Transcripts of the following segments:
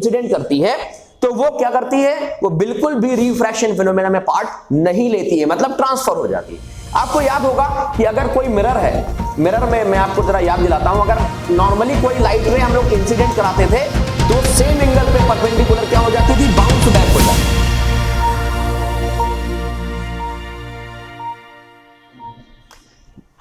Incident करती है तो वो क्या करती है, वो बिल्कुल भी रिफ्रैक्शन फिनोमेना में पार्ट नहीं लेती है, मतलब ट्रांसफर हो जाती है। आपको याद होगा कि अगर कोई मिरर है, मिरर में मैं आपको जरा याद दिलाता हूं, अगर नॉर्मली कोई लाइट रे हम लोग इंसिडेंट कराते थे तो सेम एंगल पे परपेंडिकुलर क्या हो जाती थी, बाउंस बैक हो जाती।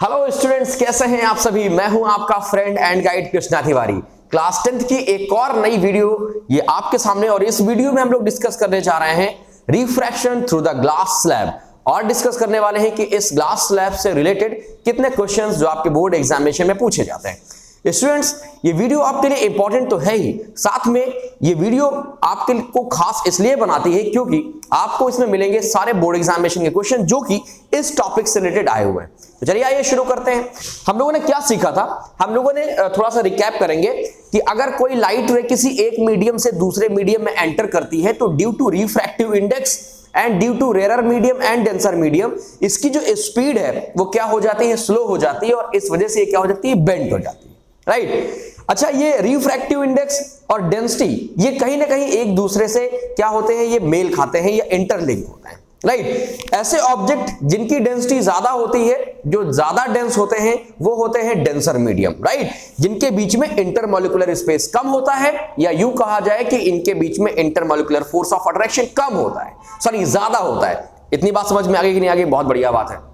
हेलो स्टूडेंट्स, कैसे हैं आप सभी? मैं हूं आपका friend and guide Krishna Tiwari. Class 10th की एक और नई वीडियो ये आपके सामने, और इस वीडियो में हम लोग डिस्कस करने जा रहे हैं refraction through the glass slab, और डिस्कस करने वाले हैं कि इस ग्लास स्लैब से रिलेटेड कितने क्वेश्चंस जो आपके बोर्ड एग्जामिनेशन में पूछे जाते हैं। स्टूडेंट्स, ये वीडियो आपके लिए इंपॉर्टेंट तो है ही, साथ में ये वीडियो आपके को खास इसलिए बनाती है क्योंकि आपको इसमें मिलेंगे सारे बोर्ड एग्जामिनेशन के क्वेश्चन जो कि इस टॉपिक से रिलेटेड आए हुए हैं। तो चलिए आइए शुरू करते हैं। हम लोगों ने क्या सीखा था, हम लोगों ने थोड़ा सा रिकैप करेंगे कि अगर कोई लाइट रे किसी एक मीडियम से दूसरे मीडियम में एंटर करती है तो due to refractive index and due to rare medium and denser medium, इसकी जो स्पीड है वो क्या हो जाती है, स्लो हो जाती है, और इस वजह से ये क्या हो जाती है, बेंड हो जाती है। राइट। अच्छा, ये रिफ्रैक्टिव इंडेक्स और डेंसिटी ये कहीं ना कहीं एक दूसरे से क्या होते हैं, ये मेल खाते हैं या इंटरलिंक होते हैं। राइट। ऐसे ऑब्जेक्ट जिनकी डेंसिटी ज्यादा होती है, जो ज्यादा डेंस होते हैं, वो होते हैं डेंसर मीडियम। राइट। जिनके बीच में इंटरमॉलिक्यूलर स्पेस कम होता है, या यूं कहा जाए कि इनके बीच में इंटरमॉलिक्यूलर फोर्स ऑफ अट्रैक्शन कम होता है, सॉरी ज्यादा होता है। इतनी बात समझ में आ गई कि नहीं आ गई? बहुत बढ़िया बात है।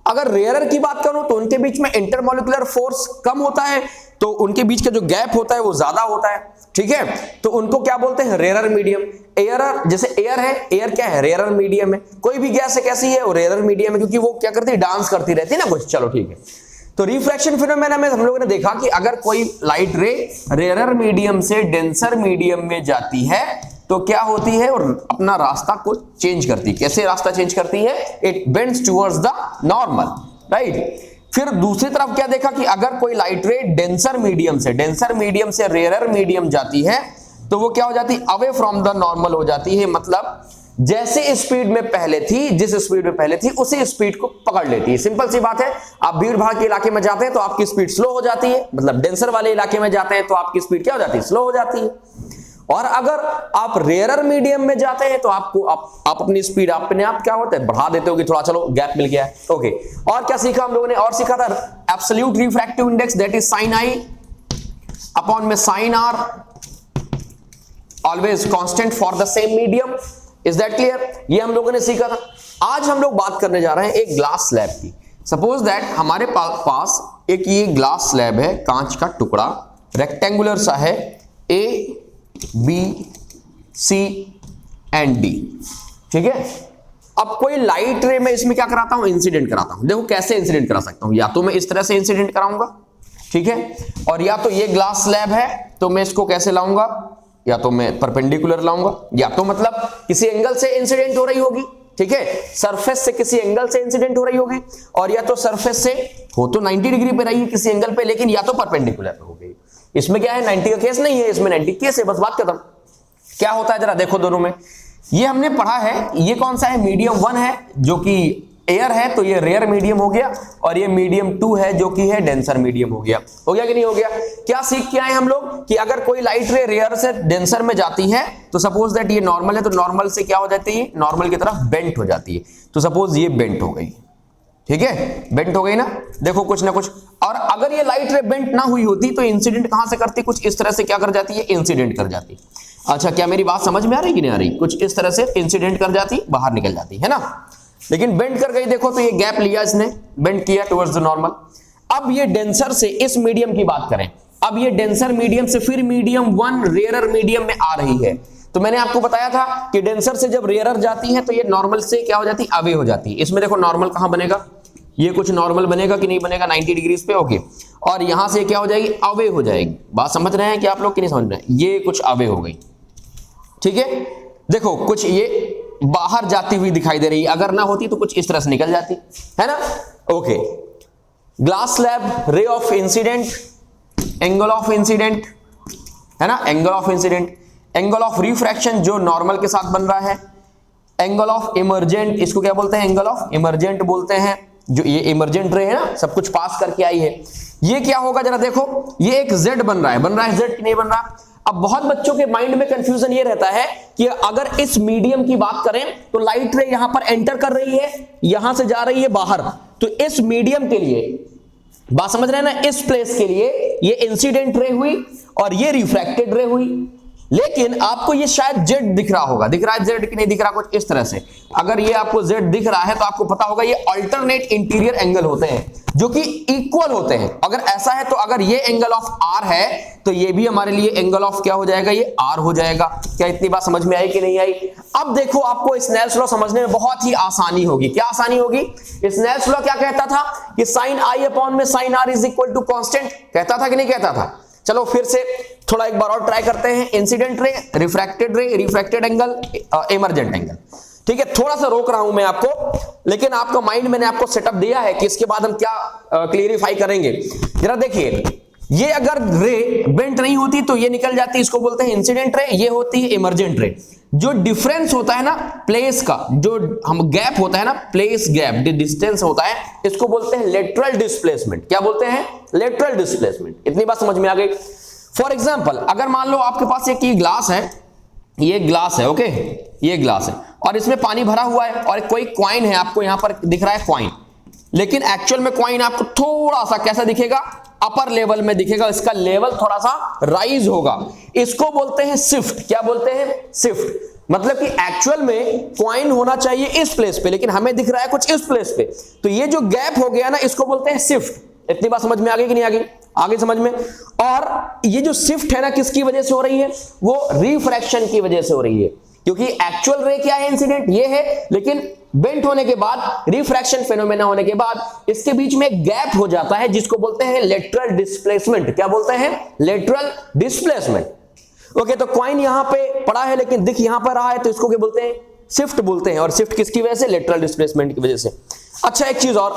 अगर रेयरर की बात करूं तो उनके बीच में इंटरमॉलिक्यूलर फोर्स कम होता है, तो उनके बीच का जो गैप होता है वो ज्यादा होता है। ठीक है, तो उनको क्या बोलते हैं, रेयरर मीडियम। एयर, जैसे एयर है, एयर क्या है, रेयरर मीडियम है। कोई भी गैस है कैसी है, वो रेयरर मीडियम है, क्योंकि वो क्या करती है, डांस करती रहती है ना कुछ। चलो ठीक है। तो रिफ्रैक्शन फिनोमेना में हम लोगों ने देखा कि अगर कोई लाइट रे रेयरर मीडियम से डेंसर मीडियम में जाती है तो क्या होती है, और अपना रास्ता को चेंज करती है। कैसे रास्ता चेंज करती है? It bends towards the normal. Right. फिर दूसरी तरफ क्या देखा कि अगर कोई लाइट रे डेंसर मीडियम से रेयरर मीडियम जाती है तो वो क्या हो जाती है, अवे फ्रॉम द नॉर्मल हो जाती है। मतलब जैसे स्पीड में पहले थी, जिस स्पीड में पहले थी उसी स्पीड को पकड़ लेती है। सिंपल सी बात है, आप भीड़ भाड़ के इलाके में जाते हैं तो आपकी स्पीड स्लो हो जाती है, मतलब डेंसर वाले इलाके में जाते हैं तो आपकी स्पीड क्या हो जाती है, स्लो हो जाती है। और अगर आप रेयरर मीडियम में जाते हैं तो आपको आप अपनी स्पीड अपने आप क्या होता है, बढ़ा देते हो कि थोड़ा चलो गैप मिल गया है। ओके। और क्या सीखा हम लोगों ने? और सीखा था absolute refractive index, that is sine i upon में sine r, always constant for the same medium. Is that clear? ये हम लोगों ने सीखा था। आज हम लोग बात करने जा रहे हैं एक ग्लास स्लैब की। सपोज दैट हमारे पास एक ये ग्लास स्लैब है, कांच का टुकड़ा, रेक्टेंगुलर सा है, A B C and D. ठीक है। अब कोई लाइट रे में इसमें क्या कराता हूं, इंसिडेंट कराता हूं। देखो कैसे इंसिडेंट करा सकता हूं, या तो मैं इस तरह से इंसिडेंट कराऊंगा, ठीक है, और या तो ये ग्लास स्लैब है तो मैं इसको कैसे लाऊंगा, या तो मैं परपेंडिकुलर लाऊंगा, या तो मतलब किसी एंगल से इंसिडेंट हो रही होगी। ठीक है, सरफेस से किसी एंगल से इंसिडेंट हो रही होगी, और या तो सरफेस से हो तो 90 डिग्री पे रही किसी एंगल पे, लेकिन या तो परपेंडिकुलर पे हो गई। इसमें क्या है, 90 का केस नहीं है, इसमें 90 केस है, बस बात खत्म। क्या होता है जरा देखो दोनों में। ये हमने पढ़ा है, ये कौन सा है, मीडियम 1 है जो कि एयर है, तो ये रेयर मीडियम हो गया, और ये मीडियम 2 है जो कि है डेंसर मीडियम हो गया। हो गया कि नहीं हो गया? क्या सीख के आए हम लोग कि अगर कोई लाइट रे रेयर से डेंसर में जाती है तो सपोज दैट ये नॉर्मल है, तो नॉर्मल से क्या हो जाती है, नॉर्मल की तरफ बेंट हो जाती है। तो सपोज ये बेंट हो गई, ठीक है, बेंट हो गई ना, देखो कुछ ना कुछ। और अगर ये लाइट रे बेंट ना हुई होती तो इंसिडेंट कहां से करती, कुछ इस तरह से क्या कर जाती है, इंसिडेंट कर जाती। अच्छा, क्या मेरी बात समझ में आ रही कि नहीं आ रही? कुछ इस तरह से इंसिडेंट कर जाती, बाहर निकल जाती है ना, लेकिन बेंट कर गई। देखो तो ये गैप लिया इसने, बेंट किया टुवर्ड्स द नॉर्मल। अब ये डेंसर से इस मीडियम की बात करें, अब ये डेंसर मीडियम से फिर मीडियम 1 रेयरर मीडियम में आ रही है, तो मैंने आपको बताया था कि डेंसर से जब रेयरर जाती है तो ये नॉर्मल से क्या हो जाती है, अवे हो जाती है। इसमें देखो नॉर्मल कहां बनेगा, ये कुछ नॉर्मल बनेगा कि नहीं बनेगा, 90 डिग्री पे। ओके। और यहां से क्या हो जाएगी, अवे हो जाएगी। बात समझ रहे हैं कि आप लोग कि नहीं समझ रहे हैं? ये कुछ अवे हो गई, ठीक है। देखो कुछ ये बाहर जाती हुई दिखाई दे रही है, अगर ना होती तो कुछ इस तरह से निकल जाती है ना। Okay. Glass slab, ray of incident, angle of incident है ना, angle of incident, angle of refraction जो नॉर्मल के साथ बन रहा है, एंगल ऑफ इमर्जेंट, इसको क्या बोलते हैं, एंगल ऑफ इमर्जेंट बोलते हैं। जो ये इमर्जेंट रे है ना, सब कुछ पास करके आई है, ये क्या होगा जरा देखो, ये एक Z बन रहा है, Z कि नहीं बन रहा? अब बहुत बच्चों के माइंड में कंफ्यूजन ये रहता है कि अगर इस मीडियम की बात करें तो लाइट रे यहां पर एंटर कर रही है, यहां से जा रही है बाहर, तो इस मीडियम के लिए बात समझ रहे हैं ना, इस प्लेस के लिए ये इंसिडेंट रे हुई और ये रिफ्रैक्टेड रे हुई। लेकिन आपको ये शायद Z दिख रहा होगा, दिख रहा है Z कि नहीं दिख रहा, कुछ इस तरह से। अगर ये आपको Z दिख रहा है तो आपको पता होगा ये अल्टरनेट इंटीरियर एंगल होते हैं जो कि इक्वल होते हैं। अगर ऐसा है तो अगर ये एंगल ऑफ R है तो ये भी हमारे लिए एंगल ऑफ क्या हो जाएगा, ये R हो जाएगा। क्या इतनी बात समझ में आई कि नहीं आई? अब देखो आपको स्नेल्स लॉ समझने में बहुत ही आसानी होगी। क्या आसानी होगी? स्नेल्स लॉ क्या कहता था कि साइन I अपॉन में sine R is equal to constant, कहता था कि नहीं कहता था? चलो फिर से थोड़ा एक बार और ट्राई करते हैं। Incident ray, refracted angle, emergent angle. ठीक है, थोड़ा सा रोक रहा हूं मैं आपको, लेकिन आपका माइंड मैंने आपको सेटअप दिया है कि इसके बाद हम क्या क्लियरिफाई करेंगे। जरा देखिए, ये अगर रे बेंट नहीं होती तो ये निकल जाती, इसको बोलते हैं इंसिडेंट रे, ये होती है इमर्जेंट रे। जो डिफरेंस होता है ना प्लेस का, जो हम गैप होता है ना, प्लेस गैप, डिस्टेंस होता है, इसको बोलते हैं लेटरल डिस्प्लेसमेंट। क्या बोलते हैं? Lateral displacement. इतनी बात समझ में आ गई? फॉर एग्जाम्पल, अगर मान लो आपके पास एक ये ग्लास है, ये ग्लास है, ओके, ये ग्लास है और इसमें पानी भरा हुआ है और कोई कॉइन है, आपको यहां पर दिख रहा है कॉइन, लेकिन एक्चुअल में कॉइन आपको थोड़ा सा कैसा दिखेगा, अपर लेवल में दिखेगा, इसका लेवल थोड़ा सा राइज होगा। इसको बोलते हैं शिफ्ट। क्या बोलते हैं? शिफ्ट। मतलब कि एक्चुअल में कॉइन होना चाहिए इस प्लेस पे, लेकिन हमें दिख रहा है कुछ इस प्लेस पे, तो ये जो गैप हो गया ना, इसको बोलते हैं शिफ्ट। इतनी बात समझ में आ गई कि नहीं आ गई? आगे समझ में। और ये जो शिफ्ट है ना, किसकी वजह से हो रही है? वो रिफ्रैक्शन की वजह से हो रही है, क्योंकि एक्चुअल रे क्या है, इंसिडेंट ये है, लेकिन बेंट होने के बाद, रिफ्रैक्शन फेनोमेना होने के बाद इसके बीच में एक गैप हो जाता है जिसको बोलते हैं लेटरल डिस्प्लेसमेंट। क्या बोलते हैं? Lateral displacement. ओके, तो कॉइन यहां पे पड़ा है लेकिन दिख यहां पर रहा है, तो इसको क्या बोलते हैं? शिफ्ट बोलते हैं। और शिफ्ट किसकी वजह से? लेटरल डिस्प्लेसमेंट की वजह से। अच्छा, एक चीज और,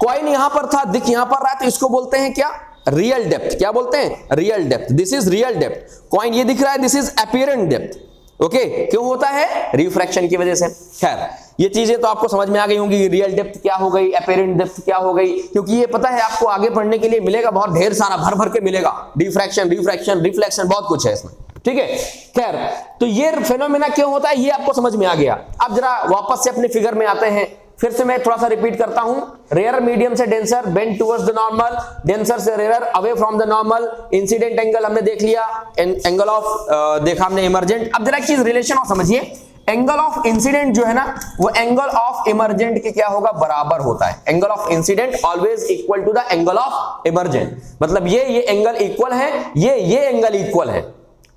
कॉइन यहां पर था, दिख यहां पर रहा है, तो इसको बोलते हैं क्या? Real depth. क्या बोलते हैं? Real depth. This is real depth. Coin ये दिख रहा है, दिस इज अपीयरेंट डेप्थ। ओके, क्यों होता है? रिफ्रैक्शन की वजह से। खैर, ये चीजें तो आपको समझ में आ गई होंगी, रियल डेप्थ क्या हो गई, अपीयरेंट डेप्थ क्या हो गई, क्योंकि ये पता है आपको आगे पढ़ने के लिए मिलेगा, बहुत ढेर सारा भर भर के मिलेगा, डिफ्रैक्शन, रिफ्रैक्शन, रिफ्लेक्शन, बहुत कुछ है इसमें। ठीक है, खैर, तो ये फेनोमेना क्यों होता है ये आपको समझ में आ गया। अब जरा वापस से अपने फिगर में आते हैं, फिर से मैं थोड़ा सा रिपीट करता हूं। रेयर मीडियम से denser, bend towards the normal, denser से rare, away from the normal. Incident angle हमने देख लिया, एंगल ऑफ देखा हमने इमर्जेंट। अब जरा एक चीज रिलेशन और समझिए, एंगल ऑफ इंसिडेंट जो है ना, वो एंगल ऑफ इमर्जेंट के क्या होगा? बराबर होता है। Angle of incident always equal to the angle of emergent. मतलब ये एंगल इक्वल है, ये एंगल इक्वल है।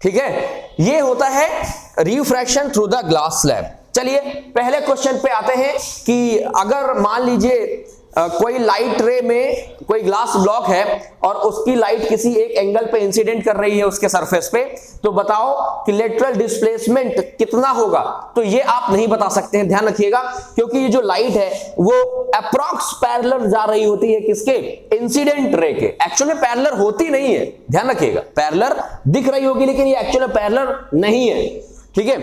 ठीक है, ये होता है refraction through the glass slab. चलिए पहले क्वेश्चन पे आते हैं कि अगर मान लीजिए कोई लाइट रे में कोई ग्लास ब्लॉक है और उसकी लाइट किसी एक एंगल पे इंसिडेंट कर रही है उसके सरफेस पे, तो बताओ कि लेटरल डिस्प्लेसमेंट कितना होगा? तो ये आप नहीं बता सकते हैं, ध्यान रखिएगा, क्योंकि ये जो लाइट है वो अप्रॉक्स पैरेलल जा रही होती है किसके? इंसिडेंट रे के। एक्चुअली पैरेलल होती नहीं है, ध्यान रखिएगा, पैरेलल दिख रही होगी लेकिन ये एक्चुअली पैरेलल नहीं है। ठीक है,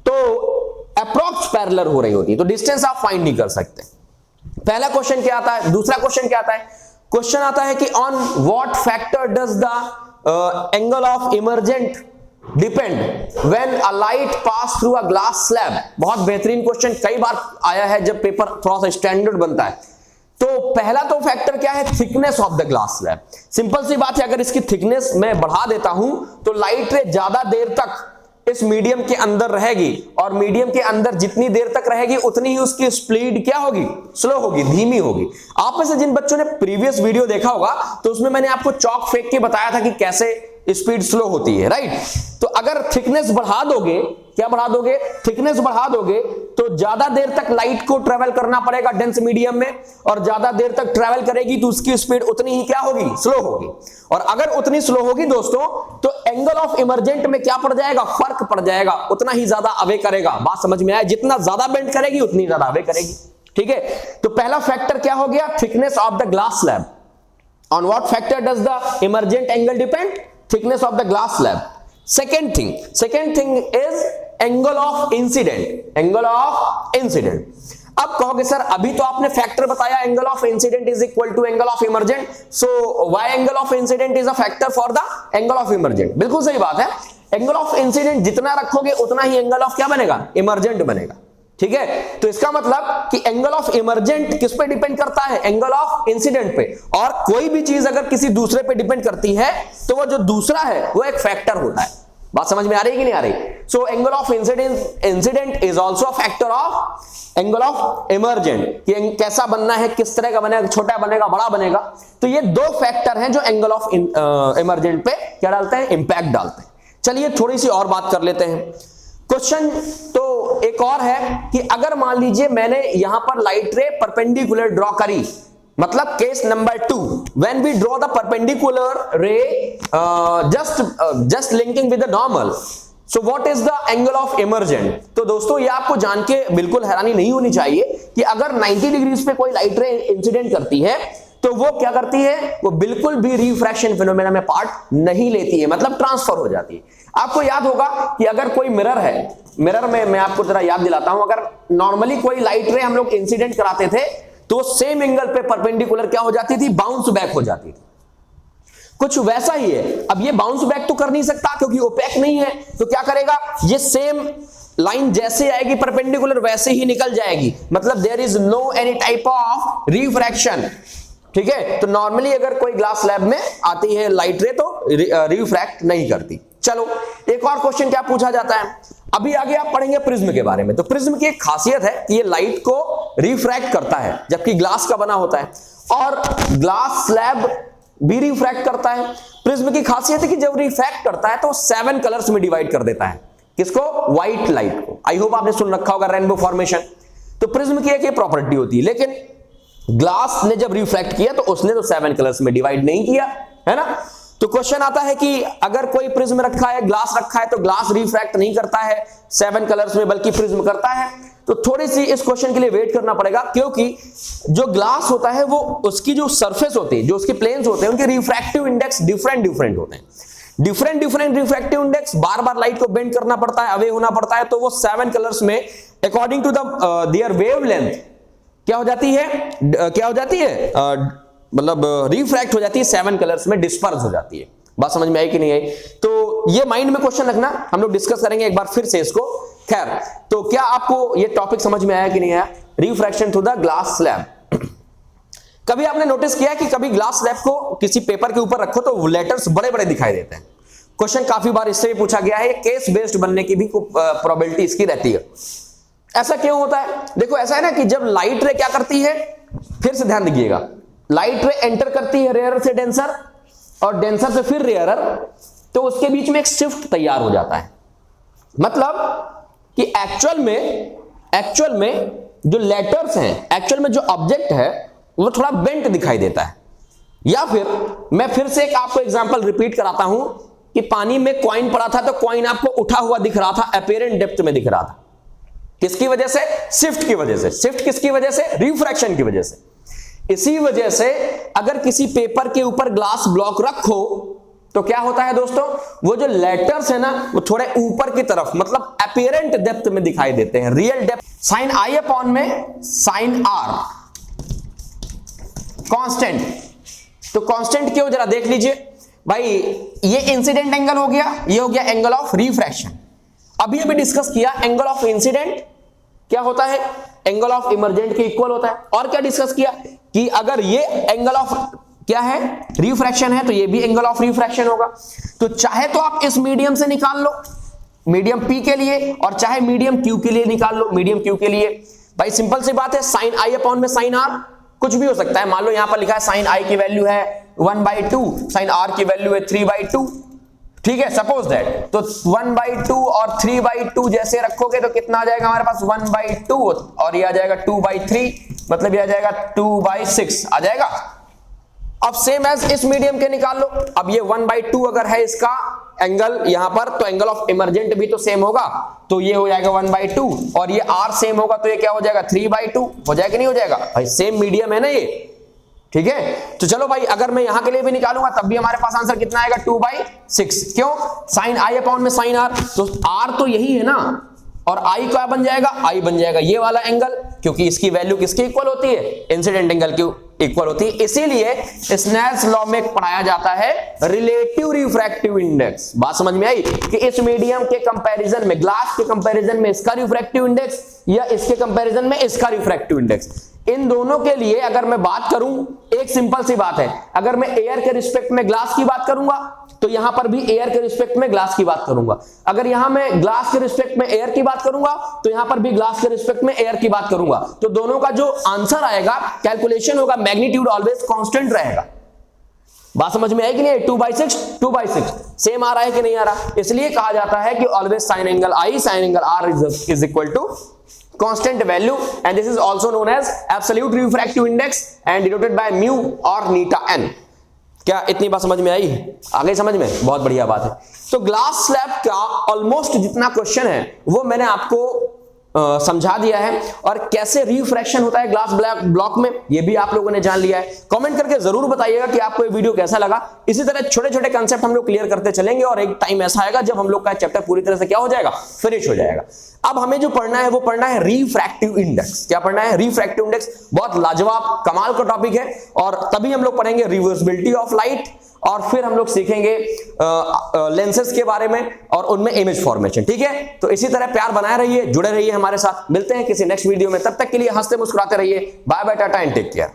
तो अप्रॉक्स पैरेलल हो रही होती है, तो डिस्टेंस आप फाइंड नहीं कर सकते। पहला क्वेश्चन क्या आता है? दूसरा क्वेश्चन क्या आता है? क्वेश्चन आता है कि on what factor does the angle of emergent depend when a light pass through a glass slab. बहुत बेहतरीन क्वेश्चन, कई बार आया है जब पेपर थोड़ा सा स्टैंडर्ड बनता है। तो पहला तो फैक्टर क्या है? Thickness of the glass slab. Simple सी बात है, अगर इसकी थिकनेस मैं बढ़ा देता हूं तो लाइट रे ज्यादा देर तक इस मीडियम के अंदर रहेगी, और मीडियम के अंदर जितनी देर तक रहेगी उतनी ही उसकी स्पीड क्या होगी? स्लो होगी, धीमी होगी। आप में से जिन बच्चों ने प्रीवियस वीडियो देखा होगा तो उसमें मैंने आपको चौक फेंक के बताया था कि कैसे स्पीड स्लो होती है, राइट? तो अगर थिकनेस बढ़ा दोगे, क्या बढ़ा दोगे? थिकनेस बढ़ा दोगे तो ज्यादा देर तक लाइट को ट्रेवल करना पड़ेगा डेंस मीडियम में, और ज्यादा देर तक ट्रेवल करेगी तो उसकी स्पीड उतनी ही क्या होगी? स्लो होगी। और अगर उतनी स्लो होगी दोस्तों, तो एंगल ऑफ इमर्जेंट में क्या पड़ जाएगा? फर्क पड़ जाएगा, उतना ही ज्यादा अवे करेगा। बात समझ में आया? जितना ज्यादा बेंड करेगी उतनी ज्यादा अवे करेगी। ठीक है, तो पहला फैक्टर क्या हो गया? Thickness of the glass slab. On what factor does the emergent angle depend? Thickness of the glass slab. second thing is angle of incident। angle of incident, अब कहोगे सर अभी तो आपने फैक्टर बताया angle of incident is equal to angle of emergent, so why angle of incident is a factor for the angle of emergent. बिल्कुल सही बात है, एंगल ऑफ इंसिडेंट जितना रखोगे उतना ही एंगल ऑफ क्या बनेगा, इमर्जेंट बनेगा। ठीक है, तो इसका मतलब कि एंगल ऑफ इमर्जेंट किस पे डिपेंड करता है, एंगल ऑफ इंसिडेंट पे। और कोई भी चीज अगर किसी दूसरे पे डिपेंड करती है तो वो जो दूसरा है वो एक फैक्टर होता है। बात समझ में आ रही है कि नहीं आ रही? So angle of incident is also factor of angle of emergent, कि कैसा बनना है, किस तरह का बनेगा, छोटा बनेगा बड़ा बनेगा। तो ये दो फैक्टर हैं जो एंगल ऑफ इमर्जेंट पे क्या डालते हैं, इंपैक्ट डालते हैं। चलिए थोड़ी सी और बात कर लेते हैं। क्वेश्चन तो एक और है कि अगर मान लीजिए मैंने यहां पर लाइट रे परपेंडिकुलर ड्रॉ करी, मतलब case number 2, when we draw the perpendicular ray just linking with the normal, so what is the angle of emergent. तो दोस्तों ये आपको जान के बिल्कुल हैरानी नहीं होनी चाहिए कि अगर 90 डिग्रीज पे कोई लाइट रे इंसिडेंट करती है तो वो क्या करती है, वो बिल्कुल भी रिफ्रैक्शन फिनोमेना में पार्ट नहीं लेती है, मतलब ट्रांसफर हो जाती है। आपको याद होगा कि अगर कोई मिरर है, मिरर में मैं आपको जरा याद दिलाता हूं, अगर नॉर्मली कोई लाइट रे हम लोग इंसिडेंट कराते थे तो सेम एंगल पे परपेंडिकुलर क्या हो जाती थी, बाउंस बैक हो जाती थी। कुछ वैसा ही है, अब ये बाउंस बैक तो कर नहीं सकता क्योंकि ओपेक नहीं है, तो क्या करेगा, ये सेम लाइन जैसे आएगी परपेंडिकुलर वैसे ही निकल जाएगी, मतलब there is no any type of refraction. ठीक है, तो नॉर्मली अगर कोई ग्लास स्लैब में आती है लाइट रे तो रिफ्रैक्ट नहीं करती। चलो एक और क्वेश्चन क्या पूछा जाता है, अभी आगे आप पढ़ेंगे प्रिज्म के बारे में। तो प्रिज्म की एक खासियत है कि ये लाइट को रिफ्रैक्ट करता है, जबकि ग्लास का बना होता है, और ग्लास स्लैब भी रिफ्रैक्ट करता है। प्रिज्म की खासियत है कि जब रिफ्रैक्ट करता है तो 7 कलर्स में डिवाइड कर देता है। किसको, व्हाइट लाइट को। आई होप आपने सुन रखा होगा रेनबो फॉर्मेशन। तो प्रिज्म की एक प्रॉपर्टी होती है, लेकिन ग्लास ने जब रिफ्रैक्ट किया तो उसने तो 7 कलर्स में डिवाइड नहीं किया, है ना। तो क्वेश्चन आता है कि अगर कोई प्रिज्म रखा है, ग्लास रखा है, तो ग्लास रिफ्रैक्ट नहीं करता है 7 कलर्स में, बल्कि प्रिज्म करता है। तो थोड़ी सी इस क्वेश्चन के लिए वेट करना पड़ेगा, क्योंकि जो ग्लास होता है वो उसकी जो सरफेस होती है, जो उसके प्लेन्स होते हैं, उनके रिफ्रैक्टिव इंडेक्स डिफरेंट होते हैं। डिफरेंट रिफ्रैक्टिव इंडेक्स, बार बार लाइट को बेंड करना पड़ता है, अवे होना पड़ता है, तो वो 7 कलर्स में according to the their wavelength क्या हो जाती है, मतलब रिफ्रैक्ट हो जाती है, 7 कलर्स में डिस्पर्स हो जाती है। बात समझ में आई कि नहीं आई? तो ये माइंड में क्वेश्चन रखना, हम लोग डिस्कस करेंगे एक बार फिर से इसको। खैर, तो क्या आपको ये टॉपिक समझ में आया कि नहीं आया, refraction through the glass slab. कभी आपने नोटिस किया कि कभी ग्लास स्लैब को किसी पेपर के ऊपर रखो तो लेटर्स बड़े बड़े दिखाई देते हैं। क्वेश्चन काफी बार इससे भी पूछा गया है, केस बेस्ड बनने की भी प्रोबेबिलिटी इसकी रहती है। ऐसा क्यों होता है? देखो ऐसा है ना कि जब लाइट रे क्या करती है, फिर से ध्यान दीजिएगा, लाइट रे एंटर करती है रेयरर से डेंसर और डेंसर से फिर रेयरर, तो उसके बीच में एक शिफ्ट तैयार हो जाता है। मतलब कि एक्चुअल में जो लेटर्स हैं, एक्चुअल में जो ऑब्जेक्ट है वो थोड़ा बेंट दिखाई देता है। या फिर मैं फिर से एक आपको एग्जांपल रिपीट कराता हूं कि पानी में कॉइन पड़ा था तो कॉइन आपको उठा हुआ दिख रहा था, अपीयरेंट डेप्थ में दिख रहा था। किसकी वजह से? शिफ्ट की वजह से। शिफ्ट किसकी वजह से? रिफ्रैक्शन की वजह से। इसी वजह से अगर किसी पेपर के ऊपर ग्लास ब्लॉक रखो तो क्या होता है दोस्तों, वो जो लेटर्स है ना वो थोड़े ऊपर की तरफ, मतलब अपीयरेंट डेप्थ में दिखाई देते हैं। Real depth sign i upon में साइन आर कांस्टेंट। तो कांस्टेंट क्यों, जरा देख लीजिए भाई, ये इंसिडेंट एंगल हो गया, ये हो गया एंगल ऑफ रिफ्रैक्शन। अभी डिस्कस किया एंगल ऑफ इंसिडेंट क्या होता है, एंगल ऑफ इमर्जेंट के इक्वल होता है। और क्या डिस्कस किया कि अगर ये एंगल ऑफ क्या है, रिफ्रैक्शन है, तो ये भी एंगल ऑफ रिफ्रैक्शन होगा। तो चाहे तो आप इस मीडियम से निकाल लो, मीडियम P के लिए, और चाहे मीडियम Q के लिए निकाल लो, मीडियम Q के लिए। भाई सिंपल सी बात है, साइन आई अपॉन में साइन आर, कुछ भी हो सकता है। मान लो यहां पर लिखा है साइन आई की वैल्यू है 1/2, साइन आर की वैल्यू है 3/2, ठीक है, सपोज दैट। तो 1/2 और 3/2 जैसे रखोगे तो कितना आ जाएगा हमारे पास, 1/2, और ये आ जाएगा 2/3, मतलब ये आ जाएगा 2/6 आ जाएगा। अब सेम एज इस मीडियम के निकाल लो। अब ये 1/2 अगर है इसका एंगल यहां पर, तो एंगल ऑफ इमर्जेंट भी तो सेम होगा, तो ये हो जाएगा 1/2, और ये r सेम होगा तो ये क्या हो जाएगा 3/2, हो जाएगा नहीं हो जाएगा भाई, सेम मीडियम है ना ये, ठीक है। तो चलो भाई, अगर मैं यहां के लिए भी निकालूंगा तब भी हमारे पास आंसर कितना आएगा 2/6। क्यों? साइन आई अपॉन में साइन आर, तो r तो यही है ना, और आई क्या बन जाएगा, आई बन जाएगा ये वाला एंगल, क्योंकि इसकी वैल्यू किसके इक्वल होती है, इंसिडेंट एंगल की इक्वल होती है। इसीलिए स्नेल्स लॉ में पढ़ाया जाता है रिलेटिव रिफ्रैक्टिव इंडेक्स। बात समझ में आई कि इस मीडियम के कंपैरिजन में, ग्लास के कंपैरिजन में इसका रिफ्रैक्टिव इंडेक्स या इसके कंपैरिजन में इसका रिफ्रैक्टिव इंडेक्स, इन दोनों के लिए अगर मैं बात करूं, एक सिंपल सी बात है, अगर मैं एयर के रिस्पेक्ट में ग्लास की बात करूंगा तो यहां पर भी एयर के रिस्पेक्ट में ग्लास की बात करूंगा, अगर यहां मैं ग्लास के रिस्पेक्ट में एयर की बात करूंगा तो यहां पर भी ग्लास के रिस्पेक्ट में एयर की बात करूंगा, तो दोनों का जो आंसर आएगा, कैलकुलेशन होगा, मैग्नीट्यूड ऑलवेज कांस्टेंट रहेगा। बात समझ में आई कि नहीं, 2/6 2/6 सेम आ रहा है कि नहीं आ रहा। इसलिए कहा जाता है कि always sine angle I sine angle R is equal to constant value and this is also known as absolute refractive index and denoted by mu or neta n। क्या इतनी बात समझ में आई, आगे समझ में, बहुत बढ़िया बात है। तो ग्लास स्लैब का ऑलमोस्ट जितना क्वेश्चन है वो मैंने आपको समझा दिया है, और कैसे रिफ्रैक्शन होता है ग्लास ब्लॉक में ये भी आप लोगों ने जान लिया है। कमेंट करके जरूर बताइएगा कि आपको ये वीडियो कैसा लगा। इसी तरह छोटे छोटे कंसेप्ट हम लोग क्लियर करते चलेंगे और एक टाइम ऐसा आएगा जब हम लोग का चैप्टर पूरी तरह से क्या हो जाएगा, फिनिश हो जाएगा। अब हमें जो पढ़ना है वो पढ़ना है रिफ्रैक्टिव इंडेक्स। क्या पढ़ना है, रिफ्रैक्टिव इंडेक्स। बहुत लाजवाब कमाल का टॉपिक है, और तभी हम लोग पढ़ेंगे रिवर्सिबिलिटी ऑफ लाइट, और फिर हम लोग सीखेंगे लेंसेज के बारे में और उनमें इमेज फॉर्मेशन। ठीक है, तो इसी तरह प्यार बनाए रहिए, जुड़े रहिए हमारे साथ। मिलते हैं किसी नेक्स्ट वीडियो में, तब तक के लिए हंसते मुस्कुराते रहिए। Bye bye, tata and take care.